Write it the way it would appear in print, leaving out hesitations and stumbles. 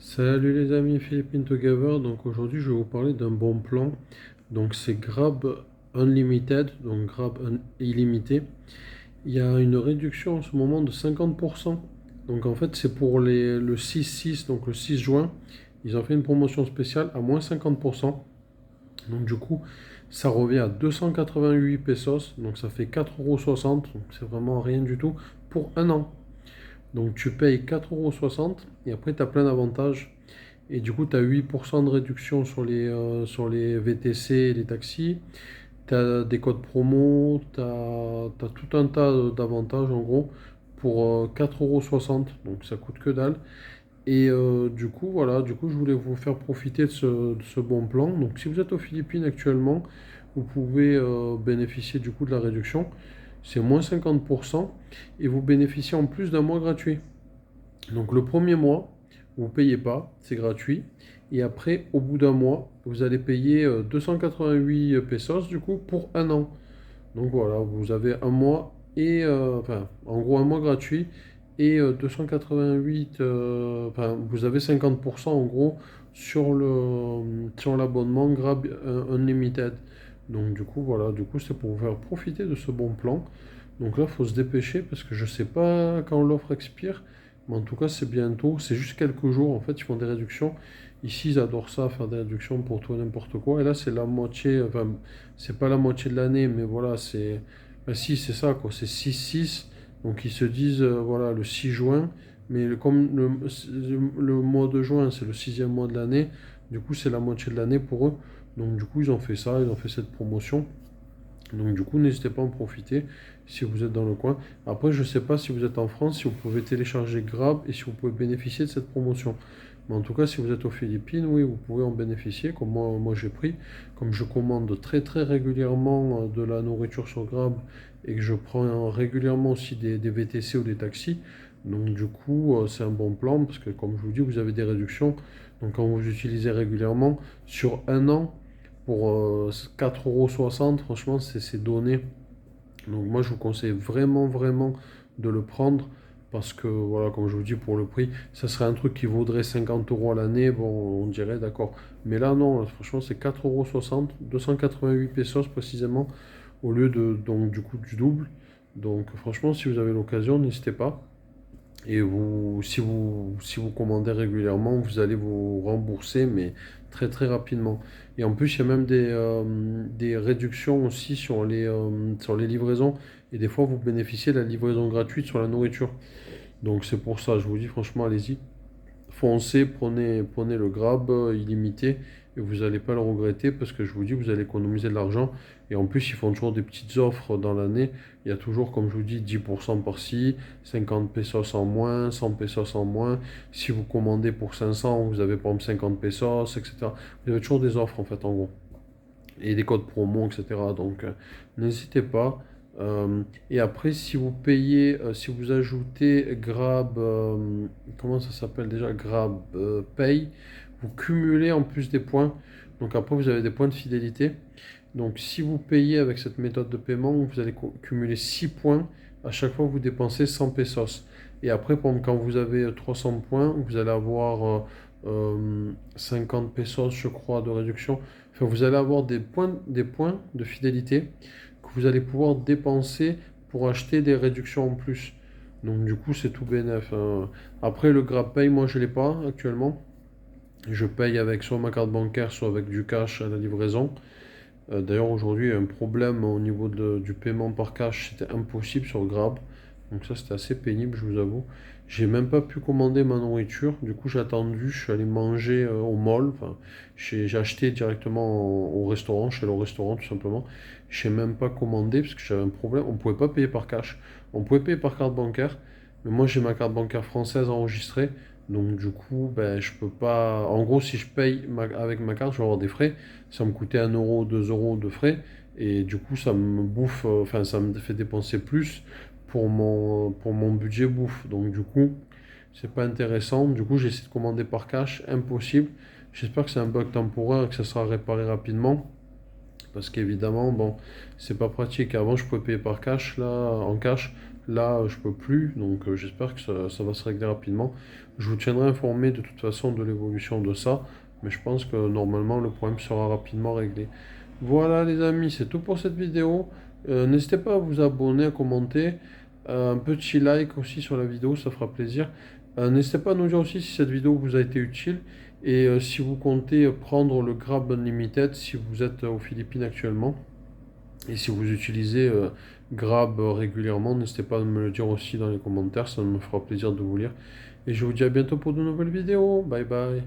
Salut les amis, Philippine Together. Donc aujourd'hui, je vais vous parler d'un bon plan. Donc c'est Grab Unlimited, donc illimité. Il y a une réduction en ce moment de 50%. Donc en fait, c'est pour le 6-6, donc le 6 juin. Ils ont fait une promotion spéciale à moins 50%. Donc du coup, ça revient à 288 pesos. Donc ça fait 4,60 €. Donc c'est vraiment rien du tout pour un an. Donc tu payes 4,60 € et après tu as plein d'avantages. Et du coup, tu as 8% de réduction sur les VTC et les taxis. Tu as des codes promo, tu as tout un tas d'avantages en gros pour 4,60 €. Donc ça coûte que dalle. Et du coup, voilà, du coup, je voulais vous faire profiter de ce bon plan. Donc si vous êtes aux Philippines actuellement, vous pouvez bénéficier du coup de la réduction. C'est moins 50% et vous bénéficiez en plus d'un mois gratuit. Donc le premier mois, vous ne payez pas, c'est gratuit. Et après, au bout d'un mois, vous allez payer 288 pesos du coup pour un an. Donc voilà, vous avez un mois enfin, en gros un mois gratuit et 288, enfin, vous avez 50% en gros sur l'abonnement Grab Unlimited. Donc du coup, voilà, du coup, c'est pour vous faire profiter de ce bon plan. Donc là, il faut se dépêcher parce que je sais pas quand l'offre expire, mais en tout cas, c'est bientôt. C'est juste quelques jours. En fait, ils font des réductions. Ici, ils adorent ça, faire des réductions pour tout et n'importe quoi. Et là, c'est la moitié. Enfin, c'est pas la moitié de l'année, mais voilà, c'est. Ben si, c'est ça, quoi. C'est 6-6. Donc, ils se disent, voilà, le 6 juin. Mais comme le mois de juin, c'est le sixième mois de l'année, du coup, c'est la moitié de l'année pour eux. Donc, du coup, ils ont fait ça, ils ont fait cette promotion. Donc du coup, n'hésitez pas à en profiter si vous êtes dans le coin. Après, je ne sais pas si vous êtes en France, si vous pouvez télécharger Grab et si vous pouvez bénéficier de cette promotion. Mais en tout cas, si vous êtes aux Philippines, oui, vous pouvez en bénéficier, comme moi j'ai pris. Comme je commande très très régulièrement de la nourriture sur Grab et que je prends régulièrement aussi des VTC ou des taxis. Donc du coup, c'est un bon plan parce que comme je vous dis, vous avez des réductions. Donc quand vous utilisez régulièrement, sur un an, pour 4,60 €, franchement, c'est donné. Donc moi, je vous conseille vraiment, vraiment de le prendre parce que, voilà, comme je vous dis, pour le prix, ça serait un truc qui vaudrait 50 € à l'année, bon, on dirait, d'accord. Mais là, non, là, franchement, c'est 4,60 €, 288 pesos précisément, au lieu de, donc, du coup, du double. Donc franchement, si vous avez l'occasion, n'hésitez pas. Et si vous commandez régulièrement, vous allez vous rembourser, mais très très rapidement. Et en plus, il y a même des réductions aussi sur les livraisons. Et des fois, vous bénéficiez de la livraison gratuite sur la nourriture. Donc c'est pour ça, je vous dis franchement, allez-y. Foncez, prenez le Grab illimité et vous n'allez pas le regretter parce que je vous dis, vous allez économiser de l'argent. Et en plus, ils font toujours des petites offres dans l'année. Il y a toujours, comme je vous dis, 10% par-ci, 50 pesos en moins, 100 pesos en moins. Si vous commandez pour 500, vous avez par exemple 50 pesos, etc. Vous avez toujours des offres en fait, en gros et des codes promo, etc. Donc n'hésitez pas. Et après, si vous payez, si vous ajoutez Grab, comment ça s'appelle déjà? Grab Pay, vous cumulez en plus des points. Donc après, vous avez des points de fidélité. Donc si vous payez avec cette méthode de paiement, vous allez cumuler 6 points à chaque fois que vous dépensez 100 pesos. Et après, par exemple, quand vous avez 300 points, vous allez avoir 50 pesos, je crois, de réduction. Enfin, vous allez avoir des points de fidélité que vous allez pouvoir dépenser pour acheter des réductions en plus. Donc du coup, c'est tout bénef, hein. Après, le GrabPay, moi, je ne l'ai pas actuellement. Je paye avec soit ma carte bancaire, soit avec du cash à la livraison. D'ailleurs, aujourd'hui, il y a un problème au niveau du paiement par cash. C'était impossible sur Grab. Donc ça, c'était assez pénible, je vous avoue. J'ai même pas pu commander ma nourriture. Du coup, j'ai attendu. Je suis allé manger au mall. Enfin, j'ai acheté directement au restaurant. Je suis allé au restaurant, tout simplement. Je n'ai même pas commandé parce que j'avais un problème. On ne pouvait pas payer par cash. On pouvait payer par carte bancaire. Mais moi, j'ai ma carte bancaire française enregistrée. Donc du coup, ben, je peux pas. En gros, si je paye avec ma carte, je vais avoir des frais. Ça me coûtait 1 €, 2 € de frais. Et du coup, ça me bouffe, enfin, ça me fait dépenser plus pour mon budget bouffe. Donc du coup, c'est pas intéressant. Du coup, j'ai essayé de commander par cash, impossible. J'espère que c'est un bug temporaire et que ça sera réparé rapidement. Parce qu'évidemment, bon, c'est pas pratique. Avant, je pouvais payer par cash, là, en cash. Là, je peux plus, donc j'espère que ça va se régler rapidement. Je vous tiendrai informé de toute façon de l'évolution de ça, mais je pense que normalement le problème sera rapidement réglé. Voilà les amis, c'est tout pour cette vidéo. N'hésitez pas à vous abonner, à commenter, un petit like aussi sur la vidéo, ça fera plaisir. N'hésitez pas à nous dire aussi si cette vidéo vous a été utile et si vous comptez prendre le Grab Unlimited si vous êtes aux Philippines actuellement. Et si vous utilisez Grab régulièrement, n'hésitez pas à me le dire aussi dans les commentaires, ça me fera plaisir de vous lire. Et je vous dis à bientôt pour de nouvelles vidéos. Bye bye.